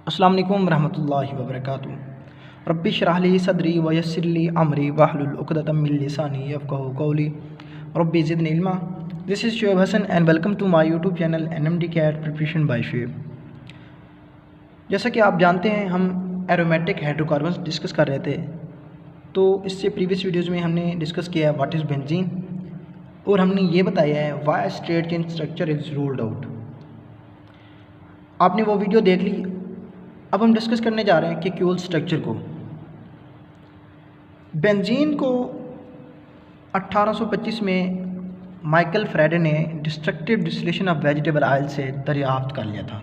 अस्सलाम वालेकुम रहमतुल्लाहि व बरकातुहू। रब्बि इश्रह ली सदरी व यस्सिर ली अमरी वहलुल उक़दतम मिन लिसानी यफ़क़हू क़ौली रब्बि ज़िदनी इल्मा। This is Shoaib Hasan and welcome to my YouTube channel NMD CAT preparation by Shoaib. जैसा कि आप जानते हैं हम एरोमेटिक हाइड्रोकार्बन्स डिस्कस कर रहे थे, तो इससे प्रीवियस वीडियोज़ में हमने डिस्कस किया व्हाट इज़ बेंजीन और हमने ये बताया है why straight chain structure is ruled out. आपने वो वीडियो देख ली। अब हम डिस्कस करने जा रहे हैं केक्यूल स्ट्रक्चर को। बेंजीन को 1825 में माइकल फ्राइडे ने destructive distillation of vegetable oil से दरियाफ्त कर लिया था।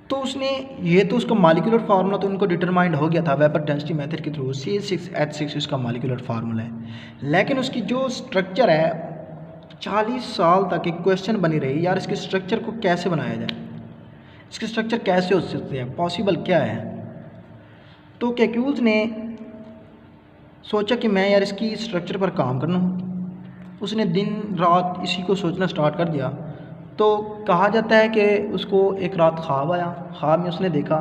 तो उसने ये तो उसका मॉलिक्यूलर फार्मूला तो उनको डिटरमाइंड हो गया था वेपर डेंसिटी मेथड के थ्रू। CH6H6 उसका मॉलिक्यूलर फार्मूला है, लेकिन उसकी जो स्ट्रक्चर है 40 साल तक एक क्वेश्चन बनी रही, यार इसके स्ट्रक्चर को कैसे बनाया जाए, इसके स्ट्रक्चर कैसे हो सकते हैं, पॉसिबल क्या है। तो केक्यूल्स ने सोचा कि मैं यार इसकी स्ट्रक्चर पर काम करना हूँ। उसने दिन रात इसी को सोचना स्टार्ट कर दिया। तो कहा जाता है कि उसको एक रात ख्वाब आया। ख्वाब में उसने देखा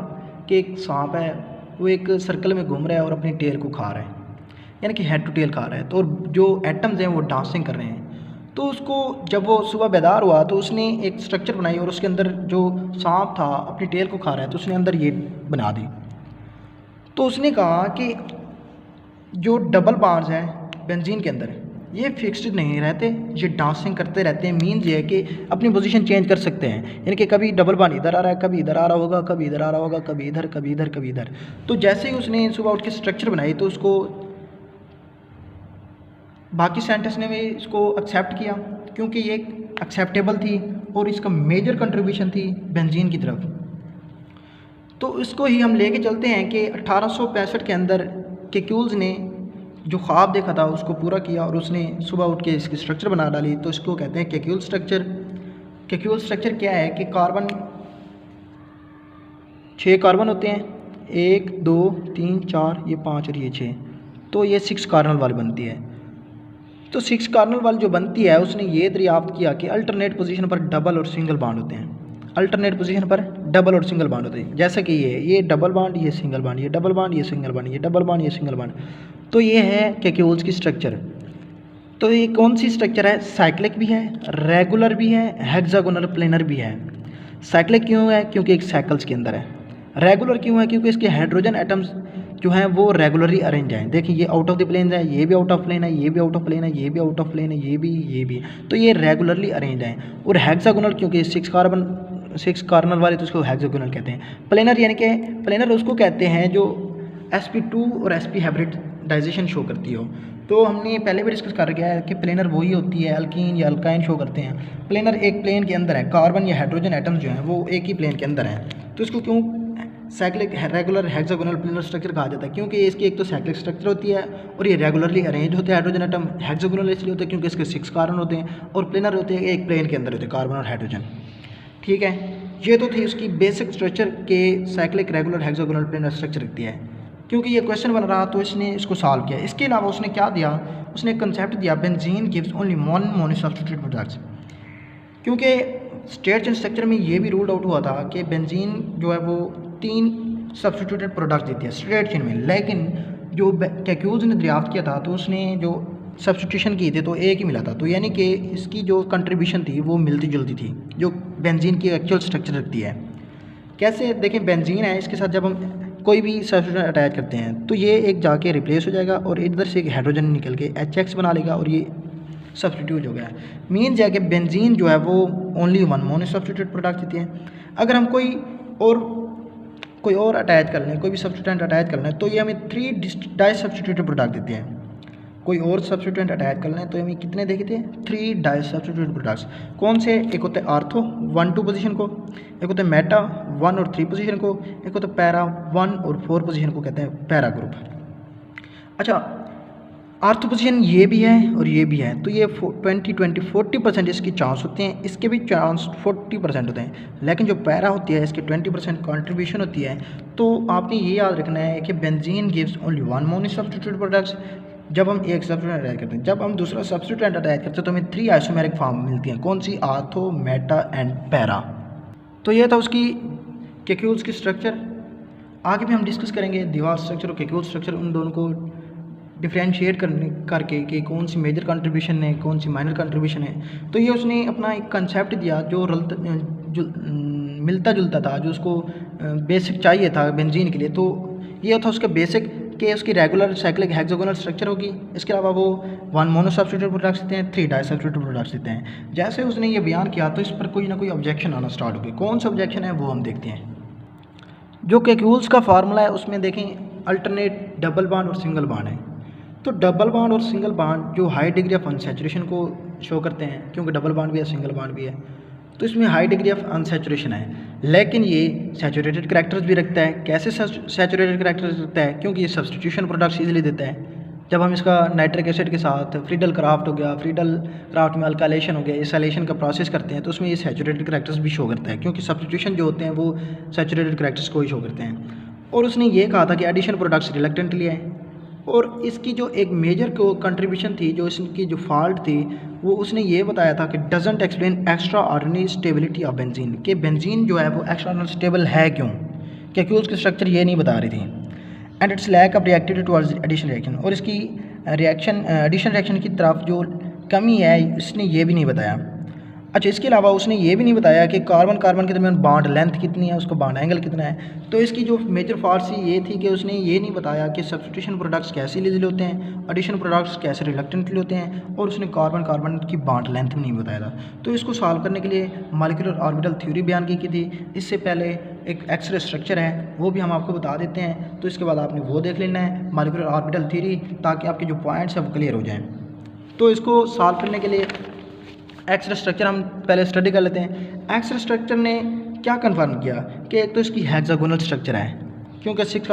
कि एक सांप है, वो एक सर्कल में घूम रहा है और अपनी टेल को खा रहा है, यानी कि हेड टू टेल खा रहा है। तो जो एटम्स हैं वो डांसिंग कर रहे हैं। तो उसको जब वो सुबह बेदार हुआ तो उसने एक स्ट्रक्चर बनाई और उसके अंदर जो सांप था अपनी टेल को खा रहा है तो उसने अंदर ये बना दी। तो उसने कहा कि जो डबल बॉन्ड्स हैं बेंजीन के अंदर ये फिक्स्ड नहीं रहते, ये डांसिंग करते रहते हैं। मीन्स ये है कि अपनी पोजीशन चेंज कर सकते हैं, यानी कि कभी डबल बॉन्ड इधर आ रहा है, कभी इधर आ रहा होगा, कभी इधर आ रहा होगा, कभी इधर, कभी इधर, कभी इधर। तो जैसे ही उसने सुबह उठ के स्ट्रक्चर बनाई तो उसको बाकी साइंटिस्ट ने भी इसको एक्सेप्ट किया क्योंकि ये एक्सेप्टेबल थी और इसका मेजर कंट्रीब्यूशन थी बेंजीन की तरफ। तो इसको ही हम लेके चलते हैं कि 1865 के अंदर केक्यूल्स ने जो ख्वाब देखा था उसको पूरा किया और उसने सुबह उठ के इसकी स्ट्रक्चर बना डाली। तो इसको कहते हैं केक्यूल स्ट्रक्चर। केक्यूल स्ट्रक्चर क्या है कि कार्बन 6 कार्बन होते हैं, 1 2 3 4 ये 5 और ये 6, तो ये 6 कार्बन वाली बनती है। तो 6 कार्बन वाली जो बनती है उसने ये दरियाफ्त किया कि अल्टरनेट पोजीशन पर डबल और सिंगल बॉन्ड होते हैं। अल्टरनेट पोजीशन पर डबल और सिंगल बॉन्ड होते हैं, जैसे कि ये डबल बॉन्ड, ये सिंगल बॉन्ड, ये डबल बॉन्ड, ये सिंगल बॉन्ड, ये डबल बॉन्ड, ये सिंगल बॉन्ड। तो ये है केक्यूल्स की स्ट्रक्चर। तो ये कौन सी स्ट्रक्चर है? साइक्लिक भी है, रेगुलर भी है, हेक्सागोनल प्लेनर भी है। साइक्लिक क्यों है? क्योंकि एक साइकिल्स के अंदर है। रेगुलर क्यों है? क्योंकि इसके हाइड्रोजन एटम्स जो हैं वो रेगुलरली अरेंज हैं। देखिए ये आउट ऑफ द प्लेन है, ये भी आउट ऑफ प्लेन है, ये भी आउट ऑफ प्लेन है, ये भी आउट ऑफ प्लेन है, ये भी। तो ये रेगुलरली अरेंज हैं। और हेक्सागोनल क्योंकि 6 कार्बन वाले तो उसको हेक्सागोनल कहते हैं। प्लेनर यानी कि प्लेनर उसको कहते हैं जो sp2 और sp हाइब्रिडाइजेशन शो करती हो। तो हमने पहले भी डिस्कस कर गया है कि प्लेनर वही होती है, अल्कीन या अल्काइन शो करते हैं। प्लेनर एक प्लेन के अंदर है, कार्बन या हाइड्रोजन एटम्स जो हैं वो एक ही प्लेन के अंदर हैं। तो इसको क्यों cyclic regular hexagonal planar structure कहा जाता है? क्योंकि इसकी एक तो साइक्लिक स्ट्रक्चर होती है और ये रेगुलरली अरेंज होते हैं हाइड्रोजन एटम। हेक्सागोनल इसलिए होते हैं क्योंकि इसके 6 कार्बन होते हैं और प्लेनर होते हैं एक प्लेन के अंदर होते हैं कार्बन और हाइड्रोजन। ठीक है, ये तो थी उसकी बेसिक स्ट्रक्चर के cyclic regular hexagonal planar structure रखती है। क्योंकि ये क्वेश्चन बन रहा तो इसने इसको सॉल्व किया। इसके अलावा उसने क्या दिया? उसने एक कंसेप्ट दिया benzene gives only one monosubstituted products. क्योंकि स्ट्रेट चेन स्ट्रक्चर में ये भी रूल्ड आउट हुआ था कि बेंजीन जो है वो 3 सब्स्टिट्यूटेड प्रोडक्ट्स देती है स्ट्रेट चेन में, लेकिन जो केक्यूल्स ने दरियाफ्त किया था तो उसने जो सब्स्टिट्यूशन की थी तो एक ही मिला था। तो यानी कि इसकी जो कंट्रीब्यूशन थी वो मिलती जुलती थी जो बेंजीन की एक्चुअल स्ट्रक्चर रखती है। कैसे? देखें, बेंजीन है, इसके साथ जब हम कोई भी सब्स्टिट्यूट अटैच करते हैं तो ये एक जाके रिप्लेस हो जाएगा और इधर से एक हाइड्रोजन निकल के HX बना लेगा और ये सब्स्टिट्यूट हो गया। मीन्स है कि बेंजीन जो है वो only one mono substitute product देती है। अगर हम कोई और अटैच कर लें, कोई भी सब्स्टिट्यूएंट अटैच कर लें तो ये हमें 3 डाई सब्स्टिट्यूटेड प्रोडक्ट देते हैं। कोई और सब्स्टिट्यूएंट अटैच कर लें तो हमें कितने देते हैं? 3 डाई सब्स्टिट्यूटेड प्रोडक्ट्स। कौन से? एक होते हैं आर्थो 1 2 पोजीशन को, एक होते हैं मेटा 1 और 3 पोजीशन को, एक होता है पैरा 1 और 4 पोजीशन को कहते हैं पैरा ग्रुप। अच्छा, आर्थो पोजीशन ये भी है और ये भी है, तो ये 20-40% इसकी चांस होते हैं, इसके भी चांस 40% होते हैं। लेकिन जो पैरा होती है इसके 20% कंट्रीब्यूशन होती है। तो आपने ये याद रखना है कि benzene gives only one mono substituted products जब हम एक सब्स्टिट्यूएंट अटैच करते हैं। जब हम दूसरा सब्स्टिट्यूएंट अटैच करते हैं तो हमें 3 आइसोमेरिक फॉर्म मिलती हैं। कौन सी? Ortho, meta and para. तो ये था उसकी कैक्यूल्स की स्ट्रक्चर आगे भी हम डिस्कस करेंगे, दीवार स्ट्रक्चर और कैक्यूल स्ट्रक्चर, उन दोनों को डिफ्रेंशिएट करके कि कौन सी मेजर कंट्रीब्यूशन है, कौन सी माइनर कंट्रीब्यूशन है। तो ये उसने अपना एक कंसेप्ट दिया जो मिलता जुलता था, जो उसको बेसिक चाहिए था बेंजीन के लिए। तो ये था उसका बेसिक कि उसकी रेगुलर साइक्लिक हेक्सागोनल स्ट्रक्चर होगी। इसके अलावा वो 1 मोनो सब्स्टिट्यूट प्रोडक्ट्स देते हैं, 3 डाई सब्स्टिट्यूट प्रोडक्ट्स देते हैं। जैसे उसने ये बयान किया तो इस पर कोई ना कोई ऑब्जेक्शन आना स्टार्ट हो गया। कौन सा ऑब्जेक्शन है वो हम देखते हैं। जो कैक्यूल्स का फार्मूला है उसमें देखें अल्टरनेट डबल बॉन्ड और सिंगल बॉन्ड है। तो डबल बॉन्ड और सिंगल बॉन्ड जो हाई डिग्री ऑफ अनसैचुरेशन को शो करते हैं, क्योंकि डबल बॉन्ड भी है सिंगल बॉन्ड भी है, तो इसमें हाई डिग्री ऑफ अनसैचुरेशन है। लेकिन ये सैचुरेटेड करैक्टर्स भी रखता है। कैसे सैचुरेटेड करैक्टर्स रखता है? क्योंकि ये सब्स्टिट्यूशन प्रोडक्ट्स इजीली देता है। जब हम इसका नाइट्रिक एसिड के साथ फ्रीडल क्राफ्ट हो गया, फ्रीडल क्राफ्ट में अल्काइलेशन हो गया, एसाइलेशन का प्रोसेस करते हैं तो उसमें ये सैचुरेटेड करैक्टर्स भी शो करता है, क्योंकि सब्स्टिट्यूशन जो होते हैं वो सैचुरेटेड करैक्टर्स को ही शो करते हैं। और उसने ये कहा था कि एडिशन प्रोडक्ट्स रिलक्टेंटली है। और इसकी जो एक मेजर को कंट्रीब्यूशन थी, जो इसकी जो फॉल्ट थी, वो उसने ये बताया था कि doesn't explain extra ordinary stability of benzene, कि बेंजीन जो है वो एक्स्ट्रा ऑर्डिनरी स्टेबल है क्यों, कैक्यूल्स की स्ट्रक्चर ये नहीं बता रही थी। And it's lack of reactivity towards addition reaction, और इसकी रिएक्शन एडिशन रिएक्शन की तरफ जो कमी है इसने ये भी नहीं बताया। अच्छा, इसके अलावा उसने ये भी नहीं बताया कि कार्बन कार्बन के दरमियान बॉन्ड लेंथ कितनी है, उसका बॉन्ड एंगल कितना है। तो इसकी जो मेजर फॉल्ट थी ये थी कि उसने ये नहीं बताया कि सब्स्टिट्यूशन प्रोडक्ट्स कैसे लीजिल होते हैं, एडिशन प्रोडक्ट्स कैसे रिलक्टेंटली होते हैं, और उसने कार्बन कार्बन की बॉन्ड लेंथ भी नहीं बताया था। तो इसको सॉल्व करने के लिए मॉलिक्यूलर ऑर्बिटल थ्योरी बयान की थी। इससे पहले एक एक्सरे स्ट्रक्चर है वो भी हम आपको बता देते हैं, तो इसके बाद आपने वो देख लेना है मॉलिक्यूलर ऑर्बिटल थ्योरी, ताकि आपके जो पॉइंट्स हैं वो क्लियर हो जाएँ। तो इसको सॉल्व करने के लिए एक्सरे स्ट्रक्चर हम पहले स्टडी कर लेते हैं। एक्सरे स्ट्रक्चर ने क्या कंफर्म किया कि एक तो इसकी हेक्सागोनल स्ट्रक्चर है, क्योंकि 6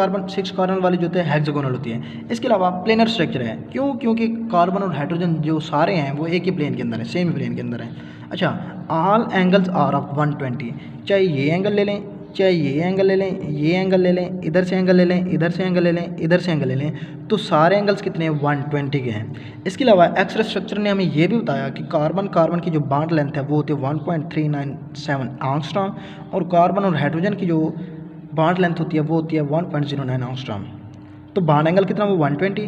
कार्बन वाली जो होते हैं हेक्सागोनल होती है। इसके अलावा प्लेनर स्ट्रक्चर है, क्योंकि कार्बन और हाइड्रोजन जो सारे हैं वो एक ही प्लेन के अंदर है, सेम प्लेन के अंदर है। अच्छा, ऑल एंगल्स आर ऑफ 120, चाहे ये एंगल ले लें, चाहे ये एंगल ले लें, ये एंगल ले लें, इधर से एंगल ले लें, इधर से एंगल ले लें, इधर से एंगल ले लें, तो सारे एंगल्स कितने 120 के हैं। इसके अलावा एक्सरे स्ट्रक्चर ने हमें ये भी बताया कि कार्बन कार्बन की जो बॉन्ड लेंथ है वो होती है 1.397 एंगस्ट्रॉम, और कार्बन और हाइड्रोजन की जो बॉन्ड लेंथ होती है वो होती है 1.09 एंगस्ट्रॉम। तो बॉन्ड एंगल कितना वो 120,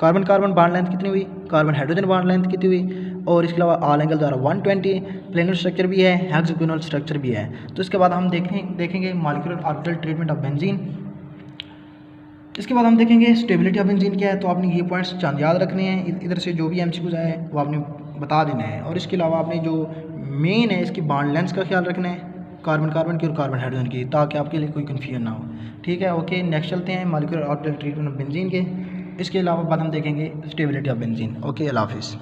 कार्बन कार्बन बॉन्ड लेंथ कितनी हुई, कार्बन हाइड्रोजन बॉन्ड लेंथ कितनी हुई, और इसके अलावा ऑल एंगल द्वारा 120, प्लेनर स्ट्रक्चर भी है, हेक्सागोनल स्ट्रक्चर भी है। तो इसके बाद हम देखेंगे molecular orbital treatment of benzene. इसके बाद हम देखेंगे स्टेबिलिटी ऑफ बेंजीन क्या है। तो आपने ये पॉइंट्स याद रखने हैं, इधर से जो भी एमसीक्यूज आए वो आपने बता देना है। और इसके अलावा आपने जो मेन है इसकी बॉन्ड लेंथ का ख्याल रखना है, कार्बन कार्बन की और कार्बन हाइड्रोजन की, ताकि आपके लिए कोई कन्फ्यूजन ना हो। ठीक है, ओके, नेक्स्ट चलते हैं molecular orbital treatment of benzene के। इसके अलावा बाद हम देखेंगे स्टेबिलिटी ऑफ बेंजीन। ओके, अल्लाह हाफिज़।